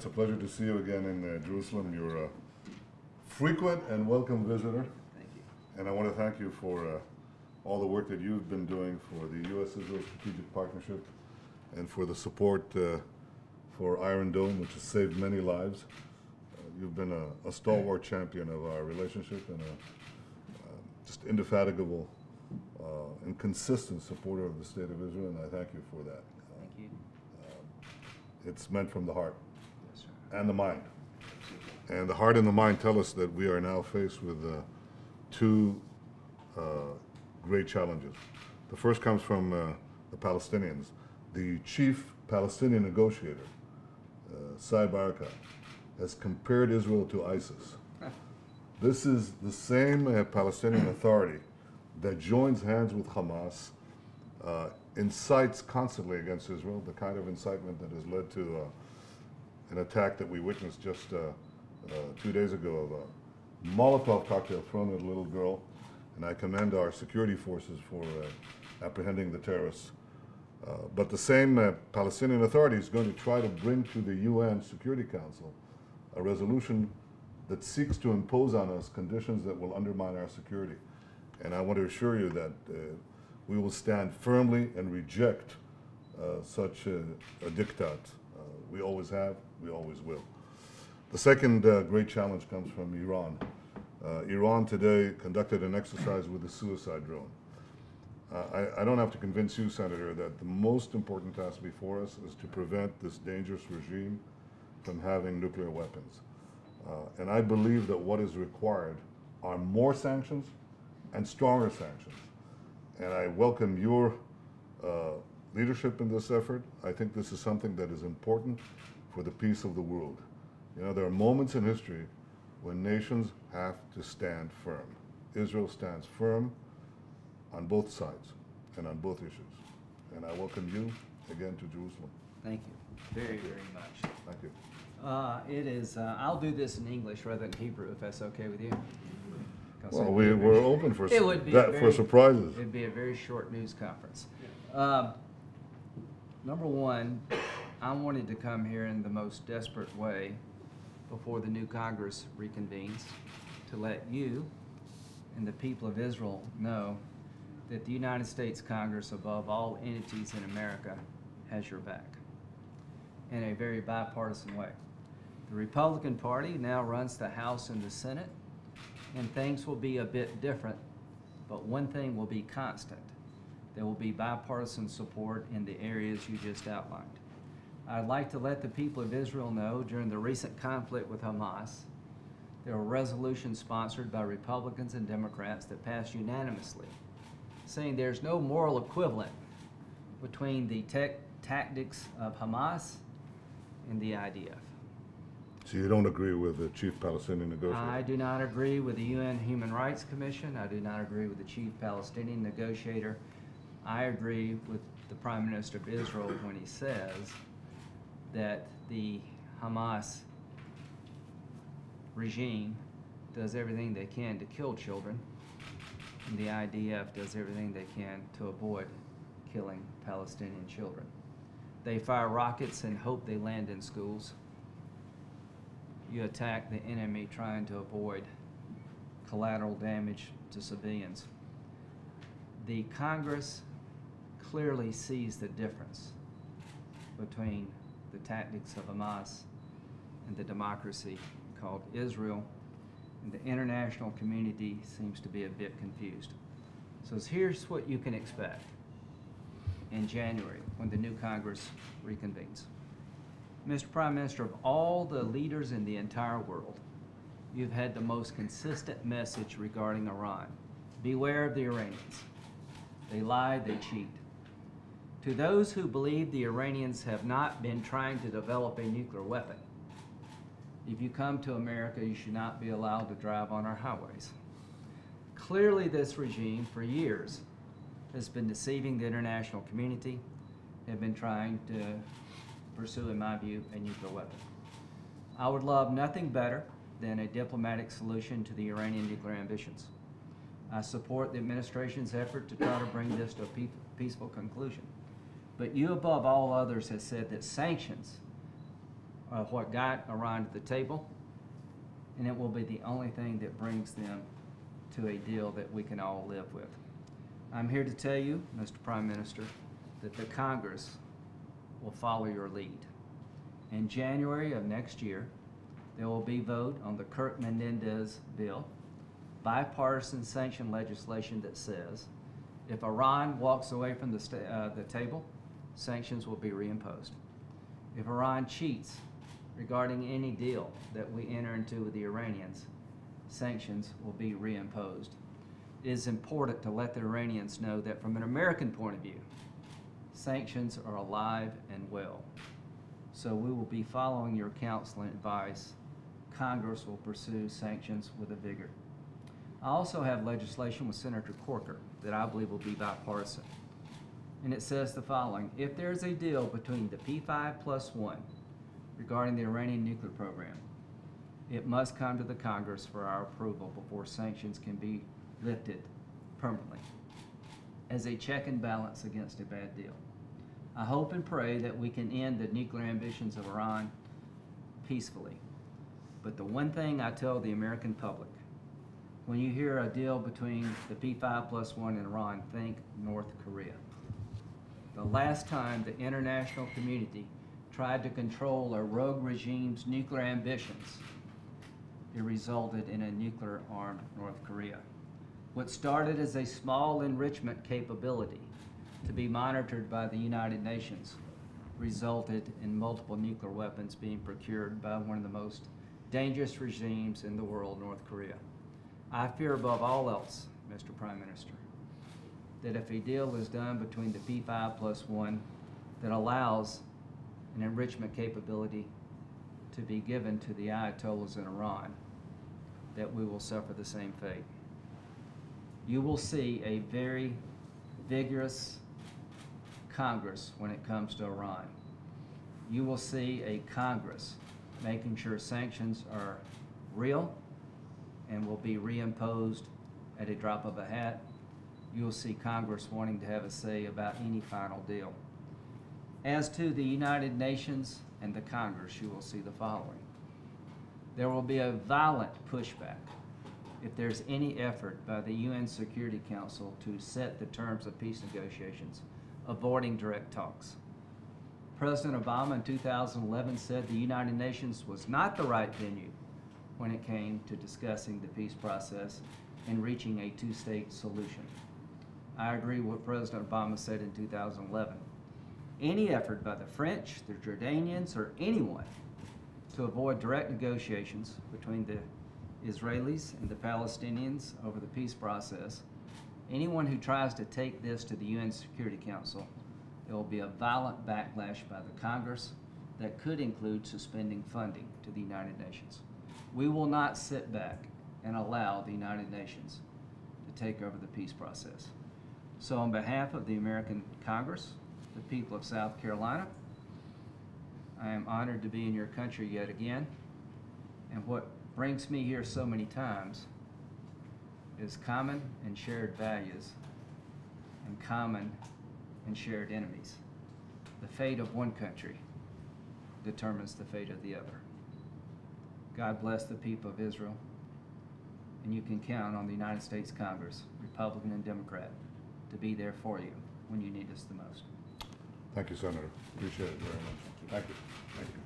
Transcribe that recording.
it's a pleasure to see you again in Jerusalem. You're a frequent and welcome visitor. Thank you. And I want to thank you for all the work that you've been doing for the US-Israel Strategic Partnership and for the support for Iron Dome, which has saved many lives. You've been a stalwart champion of our relationship and a just indefatigable and consistent supporter of the State of Israel, and I thank you for that. Thank you. It's meant from the heart Yes, sir. and the mind. And the heart and the mind tell us that we are now faced with two great challenges. The first comes from the Palestinians. The chief Palestinian negotiator, Saeb Erekat, has compared Israel to ISIS. This is the same Palestinian Authority that joins hands with Hamas, incites constantly against Israel, the kind of incitement that has led to an attack that we witnessed just 2 days ago of a Molotov cocktail thrown at a little girl, and I commend our security forces for apprehending the terrorists. But the same Palestinian Authority is going to try to bring to the UN Security Council a resolution that seeks to impose on us conditions that will undermine our security. And I want to assure you that we will stand firmly and reject such a diktat. We always have, we always will. The second great challenge comes from Iran. Iran today conducted an exercise with a suicide drone. I don't have to convince you, Senator, that the most important task before us is to prevent this dangerous regime from having nuclear weapons. And I believe that what is required are more sanctions and stronger sanctions. And I welcome your leadership in this effort. I think this is something that is important for the peace of the world. You know, there are moments in history when nations have to stand firm. Israel stands firm on both sides and on both issues. And I welcome you again to Jerusalem. Thank you very, very much. Thank you. I'll do this in English rather than Hebrew, if that's okay with you. Well, we're open for, it would be for surprises. It'd be a very short news conference. Number one, I wanted to come here in the most desperate way before the new Congress reconvenes to let you and the people of Israel know that the United States Congress, above all entities in America, has your back in a very bipartisan way. The Republican Party now runs the House and the Senate, and things will be a bit different, but one thing will be constant. There will be bipartisan support in the areas you just outlined. I'd like to let the people of Israel know during the recent conflict with Hamas, there were resolutions sponsored by Republicans and Democrats that passed unanimously, saying there's no moral equivalent between the tactics of Hamas and the IDF. So you don't agree with the chief Palestinian negotiator? I do not agree with the UN Human Rights Commission. I do not agree with the chief Palestinian negotiator. I agree with the Prime Minister of Israel when he says that the Hamas regime does everything they can to kill children, and the IDF does everything they can to avoid killing Palestinian children. They fire rockets and hope they land in schools. You attack the enemy trying to avoid collateral damage to civilians. The Congress clearly sees the difference between the tactics of Hamas and the democracy called Israel, and the international community seems to be a bit confused. So here's what you can expect in January when the new Congress reconvenes. Mr. Prime Minister, of all the leaders in the entire world, you've had the most consistent message regarding Iran. Beware of the Iranians. They lie, they cheat. To those who believe the Iranians have not been trying to develop a nuclear weapon, if you come to America, you should not be allowed to drive on our highways. Clearly, this regime, for years, has been deceiving the international community, have been trying to pursue, in my view, a nuclear weapon. I would love nothing better than a diplomatic solution to the Iranian nuclear ambitions. I support the administration's effort to try to bring this to a peaceful conclusion. But you, above all others, have said that sanctions what got Iran to the table, and it will be the only thing that brings them to a deal that we can all live with. I'm here to tell you, Mr. Prime Minister, that the Congress will follow your lead. In January of next year, there will be vote on the Kirk-Menendez bill, bipartisan sanction legislation that says if Iran walks away from the table, sanctions will be reimposed. If Iran cheats regarding any deal that we enter into with the Iranians, sanctions will be reimposed. It is important to let the Iranians know that from an American point of view, sanctions are alive and well. So we will be following your counsel and advice. Congress will pursue sanctions with a vigor. I also have legislation with Senator Corker that I believe will be bipartisan. And it says the following: if there is a deal between the P5+1 regarding the Iranian nuclear program, it must come to the Congress for our approval before sanctions can be lifted permanently as a check and balance against a bad deal. I hope and pray that we can end the nuclear ambitions of Iran peacefully. But the one thing I tell the American public, when you hear a deal between the P5+1 and Iran, think North Korea. The last time the international community tried to control a rogue regime's nuclear ambitions, it resulted in a nuclear-armed North Korea. What started as a small enrichment capability to be monitored by the United Nations resulted in multiple nuclear weapons being procured by one of the most dangerous regimes in the world, North Korea. I fear above all else, Mr. Prime Minister, that if a deal is done between the P5+1 that allows an enrichment capability to be given to the Ayatollahs in Iran, that we will suffer the same fate. You will see a very vigorous Congress when it comes to Iran. You will see a Congress making sure sanctions are real and will be reimposed at a drop of a hat. You will see Congress wanting to have a say about any final deal. As to the United Nations and the Congress, you will see the following. There will be a violent pushback if there's any effort by the UN Security Council to set the terms of peace negotiations, avoiding direct talks. President Obama in 2011 said the United Nations was not the right venue when it came to discussing the peace process and reaching a two-state solution. I agree with what President Obama said in 2011. Any effort by the French, the Jordanians, or anyone to avoid direct negotiations between the Israelis and the Palestinians over the peace process, anyone who tries to take this to the UN Security Council, there will be a violent backlash by the Congress that could include suspending funding to the United Nations. We will not sit back and allow the United Nations to take over the peace process. So on behalf of the American Congress, the people of South Carolina, I am honored to be in your country yet again. And what brings me here so many times is common and shared values and common and shared enemies. The fate of one country determines the fate of the other. God bless the people of Israel, and you can count on the United States Congress, Republican and Democrat, to be there for you when you need us the most. Thank you, Senator. Appreciate it very much. Thank you. Thank you.